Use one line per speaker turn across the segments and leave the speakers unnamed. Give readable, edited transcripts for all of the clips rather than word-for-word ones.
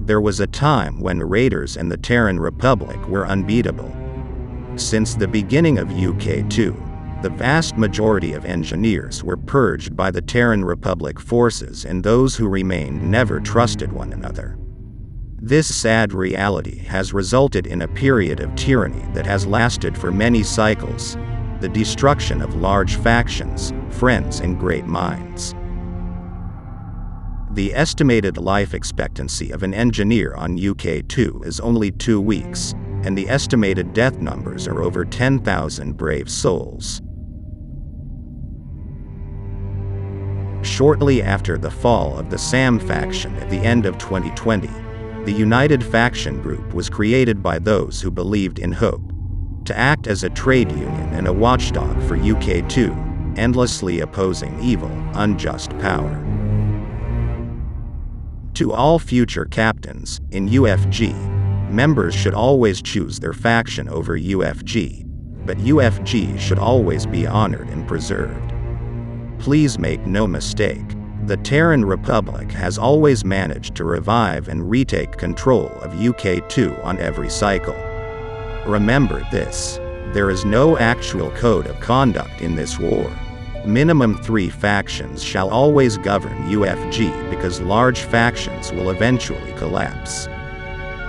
There was a time when raiders and the Terran Republic were unbeatable. Since the beginning of UK2, the vast majority of engineers were purged by the Terran Republic forces, and those who remained never trusted one another. This sad reality has resulted in a period of tyranny that has lasted for many cycles, the destruction of large factions, friends, and great minds. The estimated life expectancy of an engineer on UK2 is only 2 weeks, and the estimated death numbers are over 10,000 brave souls. Shortly after the fall of the SAM faction at the end of 2020, the United Faction Group was created by those who believed in hope, to act as a trade union and a watchdog for UK2, endlessly opposing evil, unjust power. To all future captains, in UFG, members should always choose their faction over UFG, but UFG should always be honored and preserved. Please make no mistake, the Terran Republic has always managed to revive and retake control of UK2 on every cycle. Remember this, there is no actual code of conduct in this war. Minimum 3 factions shall always govern UFG because large factions will eventually collapse.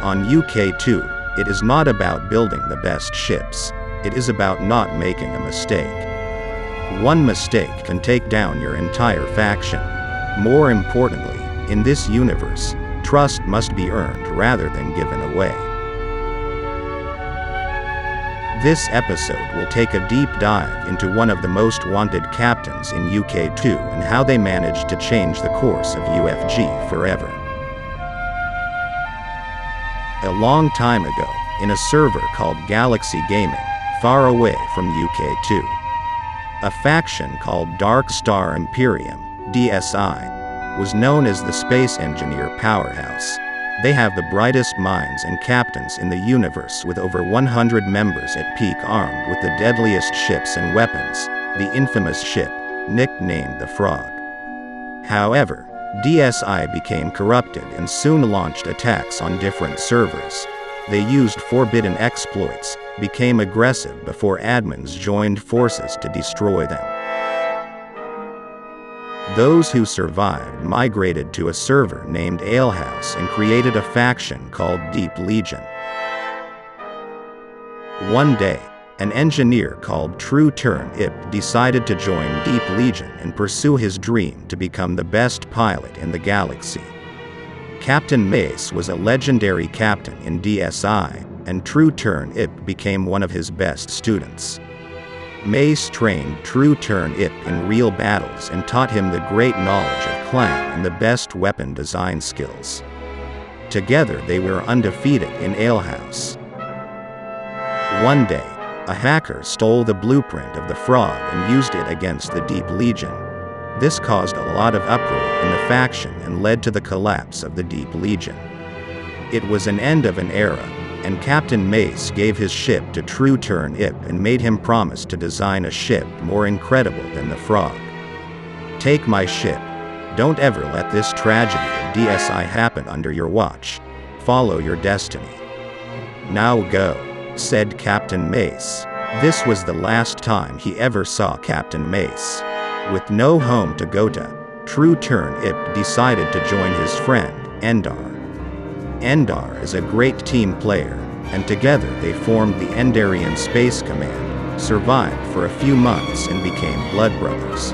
On UK2, it is not about building the best ships, it is about not making a mistake. One mistake can take down your entire faction. More importantly, in this universe, trust must be earned rather than given away. This episode will take a deep dive into one of the most wanted captains in UK2 and how they managed to change the course of UFG forever. A long time ago, in a server called Galaxy Gaming, far away from UK2, a faction called Dark Star Imperium, DSI, was known as the Space Engineer Powerhouse. They have the brightest minds and captains in the universe, with over 100 members at peak, armed with the deadliest ships and weapons, the infamous ship, nicknamed the Frog. However, DSI became corrupted and soon launched attacks on different servers. They used forbidden exploits, became aggressive before admins joined forces to destroy them. Those who survived migrated to a server named Alehouse and created a faction called Deep Legion. One day, an engineer called TrueTurnIp's decided to join Deep Legion and pursue his dream to become the best pilot in the galaxy. Captain Mace was a legendary captain in DSI, and TrueTurnIp became one of his best students. Mace trained TrueTurnIp in real battles and taught him the great knowledge of clan and the best weapon design skills. Together they were undefeated in Alehouse. One day, a hacker stole the blueprint of the Frog and used it against the Deep Legion. This caused a lot of uproar in the faction and led to the collapse of the Deep Legion. It was an end of an era, and Captain Mace gave his ship to TrueTurnIp and made him promise to design a ship more incredible than the Frog. Take my ship. Don't ever let this tragedy of DSI happen under your watch. Follow your destiny. Now go, said Captain Mace. This was the last time he ever saw Captain Mace. With no home to go to, TrueTurnIp decided to join his friend, Endar. Endar is a great team player, and together they formed the Endarian Space Command, survived for a few months and became blood brothers.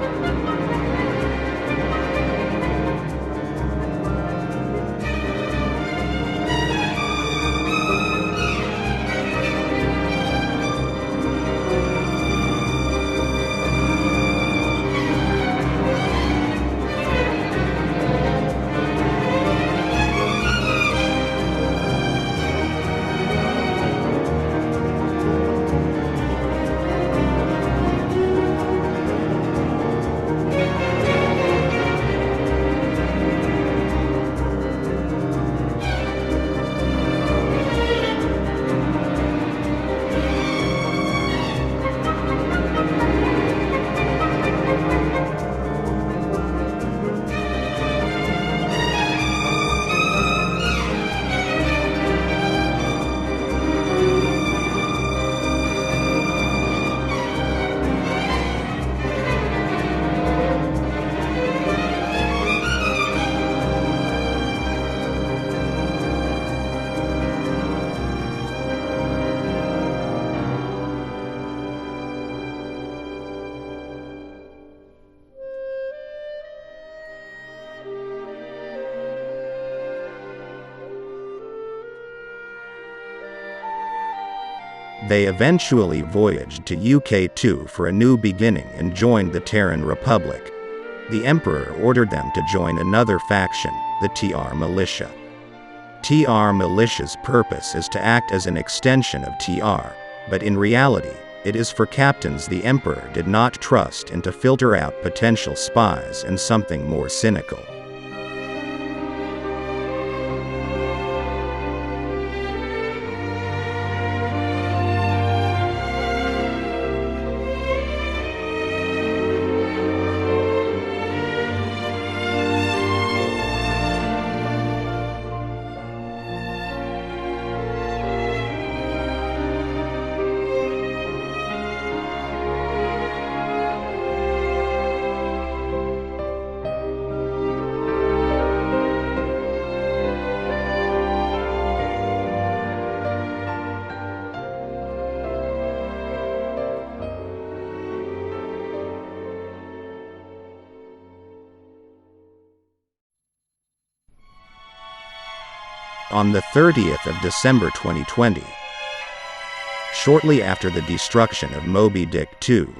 They eventually voyaged to UK2 for a new beginning and joined the Terran Republic. The Emperor ordered them to join another faction, the TR Militia. TR Militia's purpose is to act as an extension of TR, but in reality, it is for captains the Emperor did not trust and to filter out potential spies and something more cynical. On the 30th of December 2020, shortly after the destruction of Moby Dick 2,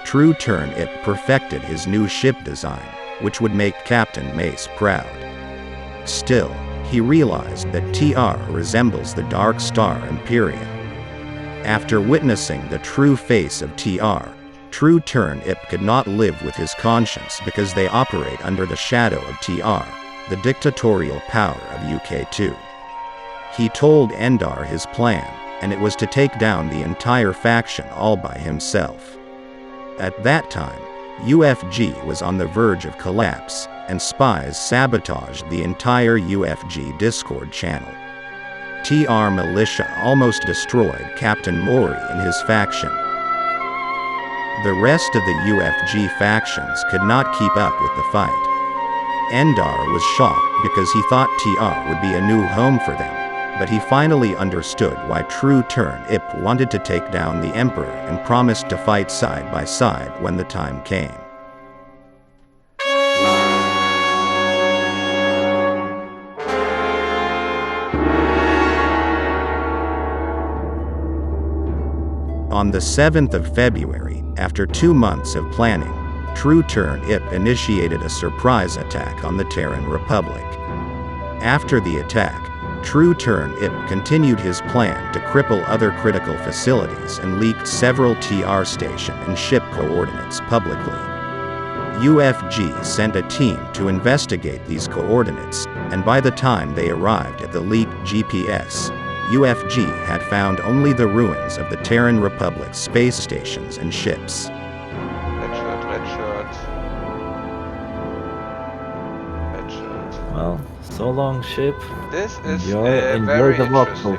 TrueTurnIp perfected his new ship design, which would make Captain Mace proud. Still, he realized that TR resembles the Dark Star Imperium. After witnessing the true face of TR, TrueTurnIp could not live with his conscience because they operate under the shadow of TR, the dictatorial power of UK2. He told Endar his plan, and it was to take down the entire faction all by himself. At that time, UFG was on the verge of collapse, and spies sabotaged the entire UFG Discord channel. TR Militia almost destroyed Captain Mori and his faction. The rest of the UFG factions could not keep up with the fight. Endar was shocked because he thought TR would be a new home for them, but he finally understood why TrueTurnIp wanted to take down the Emperor and promised to fight side by side when the time came. On the 7th of February, after 2 months of planning, TrueTurnIp initiated a surprise attack on the Terran Republic. After the attack, TrueTurnIp continued his plan to cripple other critical facilities and leaked several TR station and ship coordinates publicly. UFG sent a team to investigate these coordinates, and by the time they arrived at the leaked GPS, UFG had found only the ruins of the Terran Republic's space stations and ships.
Well, so long, ship.
This is
Enjoy
very
the
interesting.
walkthrough.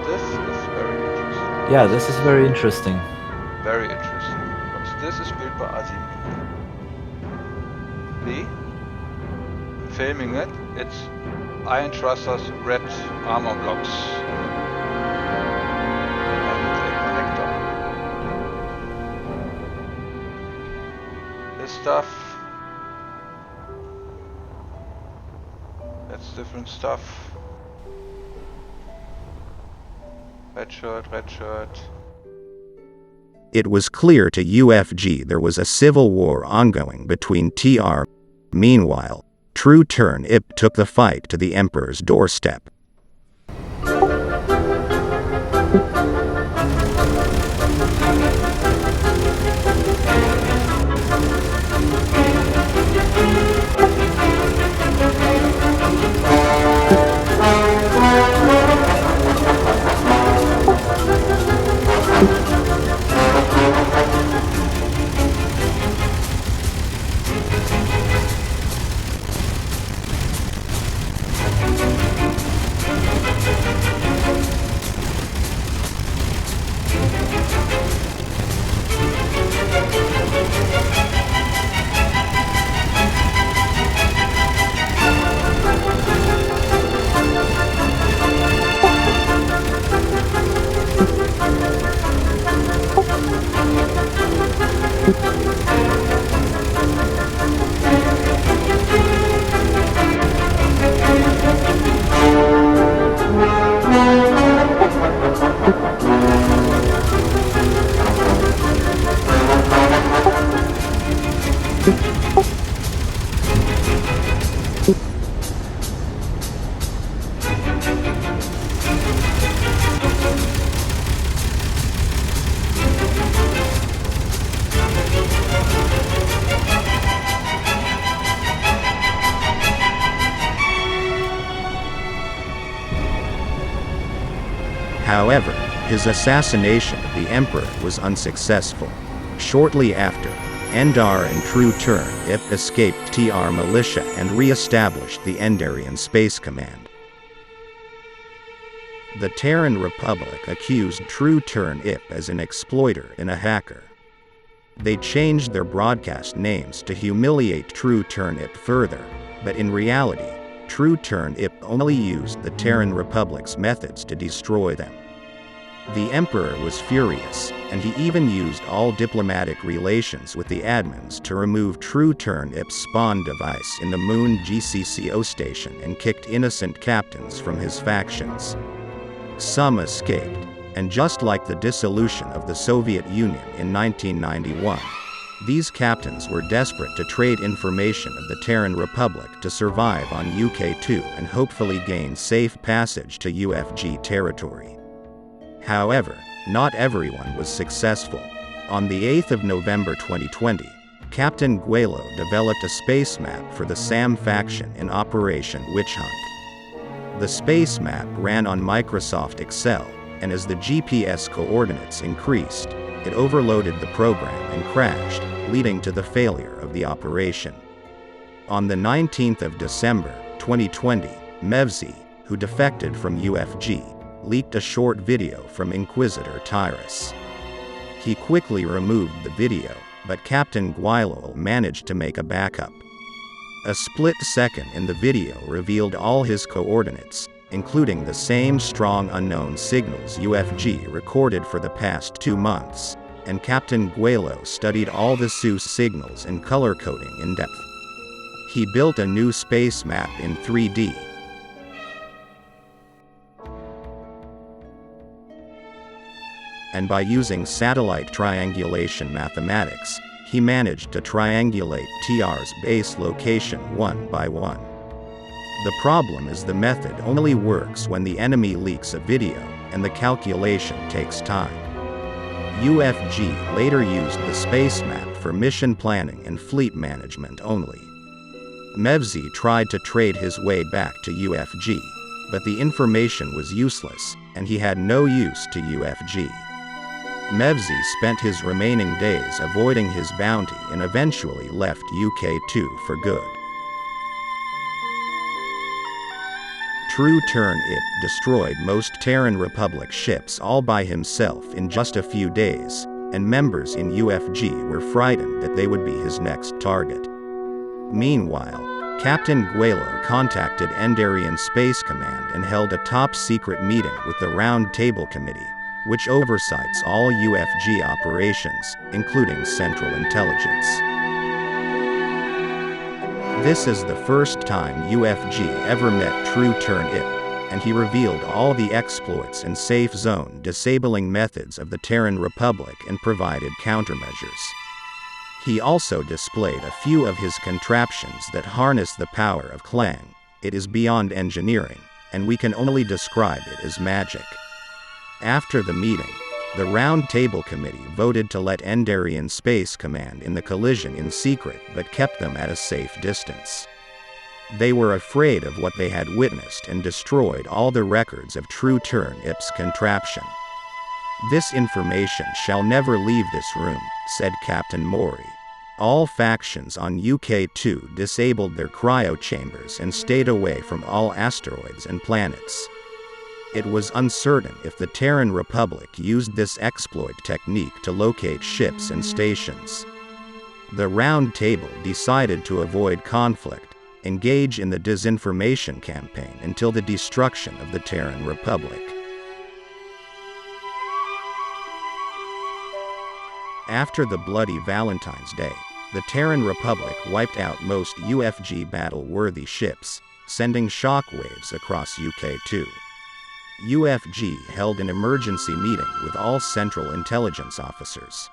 This is very interesting.
Yeah, this is very interesting.
Very interesting. But this is built by Azim. See? Filming it. It's Iron Thrusters red armor blocks. And a connector. This stuff. That's different stuff. Red shirt, red shirt.
It was clear to UFG there was a civil war ongoing between TR. Meanwhile, TrueTurnIp took the fight to the Emperor's doorstep. However, his assassination of the Emperor was unsuccessful. Shortly after, Endar and TrueTurnIp escaped TR militia and re-established the Endarian Space Command. The Terran Republic accused TrueTurnIp as an exploiter and a hacker. They changed their broadcast names to humiliate TrueTurnIp further, but in reality, TrueTurnIp only used the Terran Republic's methods to destroy them. The Emperor was furious, and he even used all diplomatic relations with the admins to remove TrueTurnIp's spawn device in the Moon GCCO station and kicked innocent captains from his factions. Some escaped, and just like the dissolution of the Soviet Union in 1991, these captains were desperate to trade information of the Terran Republic to survive on UK2 and hopefully gain safe passage to UFG territory. However, not everyone was successful. On the 8th of November 2020, Captain Guelo developed a space map for the SAM faction in Operation Witch Hunt. The space map ran on Microsoft Excel, and as the GPS coordinates increased, it overloaded the program and crashed, leading to the failure of the operation. On the 19th of December 2020, Mevzi, who defected from UFG, leaked a short video from Inquisitor Tyrus. He quickly removed the video, but Captain Guilo managed to make a backup. A split second in the video revealed all his coordinates, including the same strong unknown signals UFG recorded for the past 2 months, and Captain Guelo studied all the SUS signals and color coding in depth. He built a new space map in 3D. And by using satellite triangulation mathematics, he managed to triangulate TR's base location one by one. The problem is the method only works when the enemy leaks a video, and the calculation takes time. UFG later used the space map for mission planning and fleet management only. Mevzi tried to trade his way back to UFG, but the information was useless, and he had no use to UFG. Mevzi spent his remaining days avoiding his bounty and eventually left UK2 for good. TrueTurnIp destroyed most Terran Republic ships all by himself in just a few days, and members in UFG were frightened that they would be his next target. Meanwhile, Captain Guelo contacted Endarian Space Command and held a top-secret meeting with the Round Table Committee, which oversights all UFG operations, including Central Intelligence. This is the first time UFG ever met TrueTurnIp, and he revealed all the exploits and safe zone disabling methods of the Terran Republic and provided countermeasures. He also displayed a few of his contraptions that harness the power of Clang. It is beyond engineering, and we can only describe it as magic. After the meeting, the Round Table Committee voted to let Endarian Space Command in the collision in secret but kept them at a safe distance. They were afraid of what they had witnessed and destroyed all the records of TrueTurnIp's contraption. "This information shall never leave this room," said Captain Mori. All factions on UK2 disabled their cryo chambers and stayed away from all asteroids and planets. It was uncertain if the Terran Republic used this exploit technique to locate ships and stations. The Round Table decided to avoid conflict, engage in the disinformation campaign until the destruction of the Terran Republic. After the bloody Valentine's Day, the Terran Republic wiped out most UFG battle-worthy ships, sending shockwaves across UK2. UFG held an emergency meeting with all Central Intelligence officers.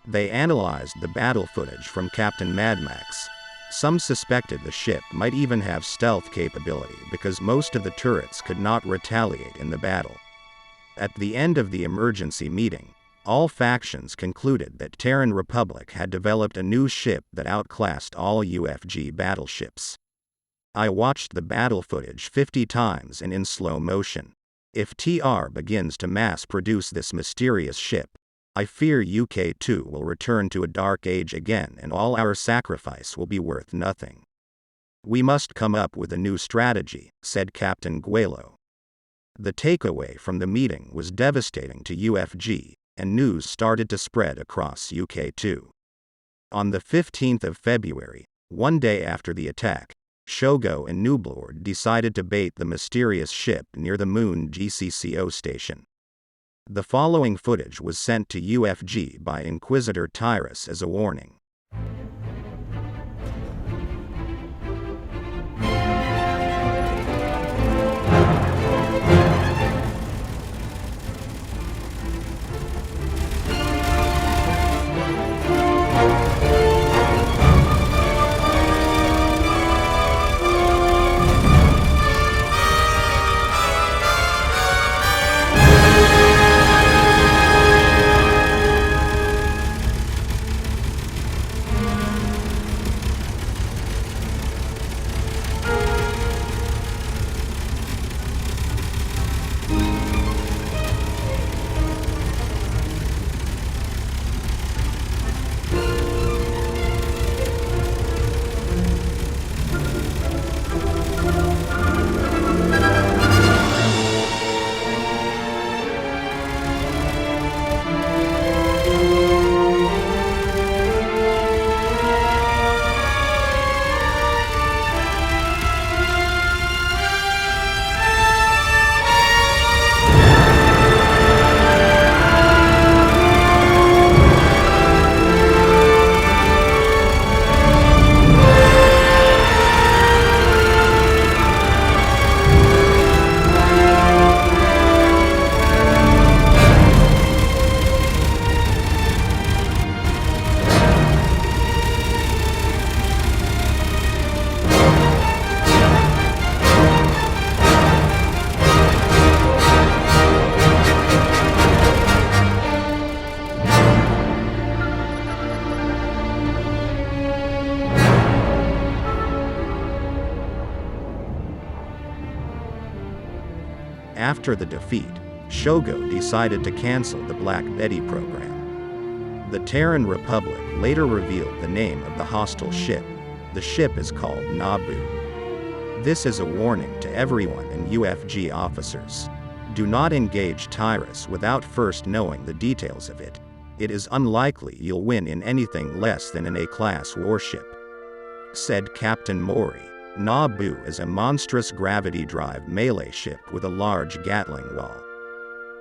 They analyzed the battle footage from Captain Mad Max. Some suspected the ship might even have stealth capability because most of the turrets could not retaliate in the battle. At the end of the emergency meeting, all factions concluded that Terran Republic had developed a new ship that outclassed all UFG battleships. I watched the battle footage 50 times and in slow motion. If TR begins to mass-produce this mysterious ship, I fear UK2 will return to a dark age again and all our sacrifice will be worth nothing. We must come up with a new strategy, said Captain Guelo. The takeaway from the meeting was devastating to UFG, and news started to spread across UK2. On the 15th of February, one day after the attack, Shogo and Nooblord decided to bait the mysterious ship near the Moon GCCO station. The following footage was sent to UFG by Inquisitor Tyrus as a warning. After the defeat, Shogo decided to cancel the Black Betty program. The Terran Republic later revealed the name of the hostile ship. The ship is called Naboo. This is a warning to everyone and UFG officers. Do not engage Tyrus without first knowing the details of it. It is unlikely you'll win in anything less than an A-class warship, said Captain Mori. Naboo is a monstrous gravity-drive melee ship with a large Gatling wall.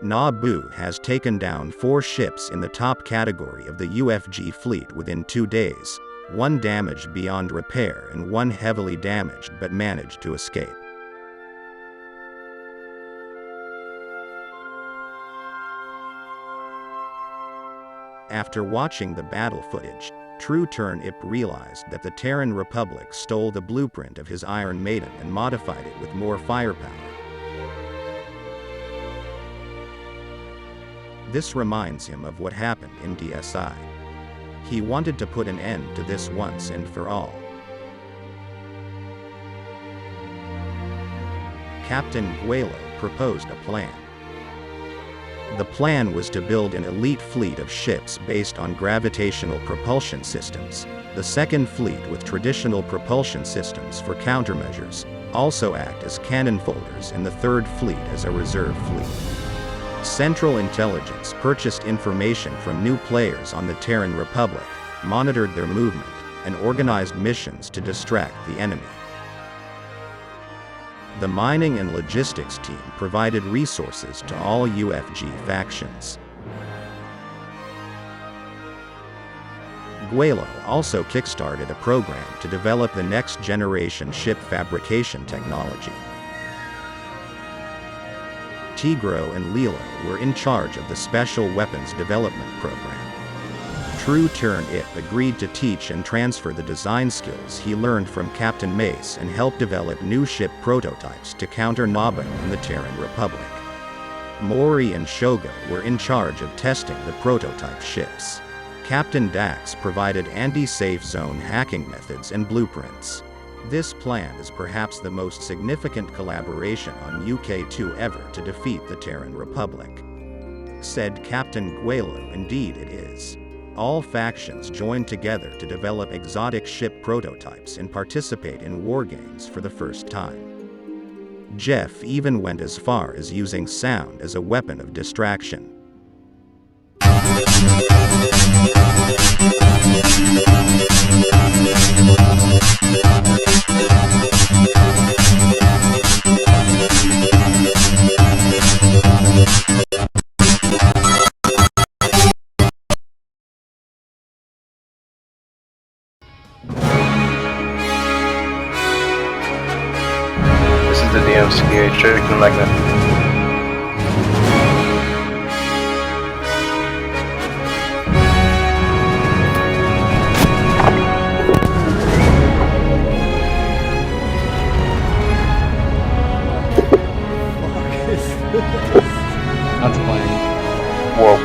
Naboo has taken down 4 ships in the top category of the UFG fleet within 2 days, 1 damaged beyond repair and 1 heavily damaged but managed to escape. After watching the battle footage, TrueTurnIp realized that the Terran Republic stole the blueprint of his Iron Maiden and modified it with more firepower. This reminds him of what happened in DSI. He wanted to put an end to this once and for all. Captain Guelo proposed a plan. The plan was to build an elite fleet of ships based on gravitational propulsion systems, the second fleet with traditional propulsion systems for countermeasures, also act as cannon folders, and the third fleet as a reserve fleet. Central Intelligence purchased information from new players on the Terran Republic, monitored their movement, and organized missions to distract the enemy. The mining and logistics team provided resources to all UFG factions. Guelo also kickstarted a program to develop the next-generation ship fabrication technology. Tigro and Lilo were in charge of the Special Weapons Development Program. TrueTurnIp agreed to teach and transfer the design skills he learned from Captain Mace and help develop new ship prototypes to counter Naboo and the Terran Republic. Mori and Shogo were in charge of testing the prototype ships. Captain Dax provided anti-safe zone hacking methods and blueprints. This plan is perhaps the most significant collaboration on UK2 ever to defeat the Terran Republic. Said Captain Guelu, indeed it is. All factions joined together to develop exotic ship prototypes and participate in wargames for the first time. Jeff even went as far as using sound as a weapon of distraction.
This is the DMCA chicken magnet.
That's playing.
Whoa.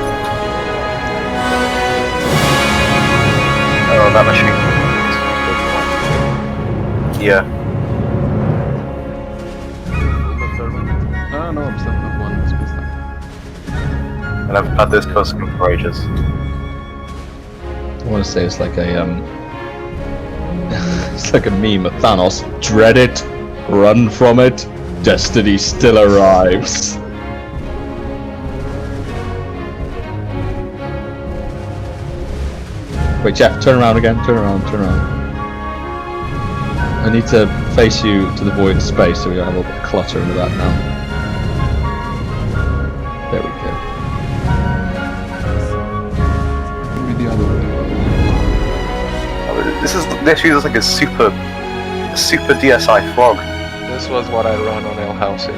Oh, that machine. Yeah.
No, I'm still at one. It's good stuff.
And I've had this customer for ages.
I want to say it's like a it's like a meme of Thanos. Dread it, run from it, destiny still arrives. Wait, Jeff, turn around again. Turn around. I need to face you to the void of space, so we don't have a little bit of clutter in the back now. There we go.
Maybe the other way.
This feels like a super DSI frog.
This was what I run on El House, yeah.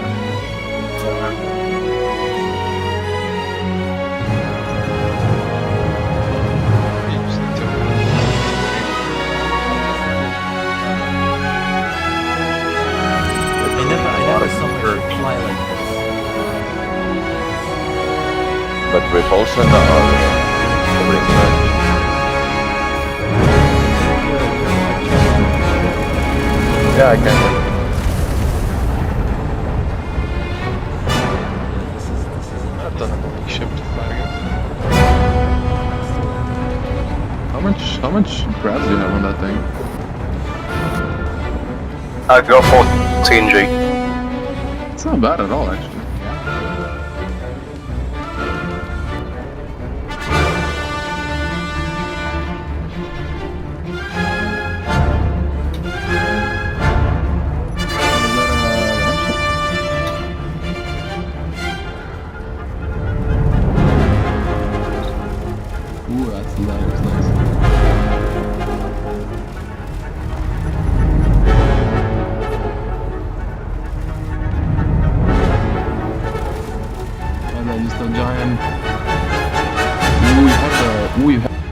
I never saw her fly like this.
But repulsion or covering Yeah, I can.
I've done a big ship to fly against.
How much grabs do you have on that thing?
I got 14G.
It's not bad at all, actually. Ooh, that was nice. And then just a giant. Ooh, you have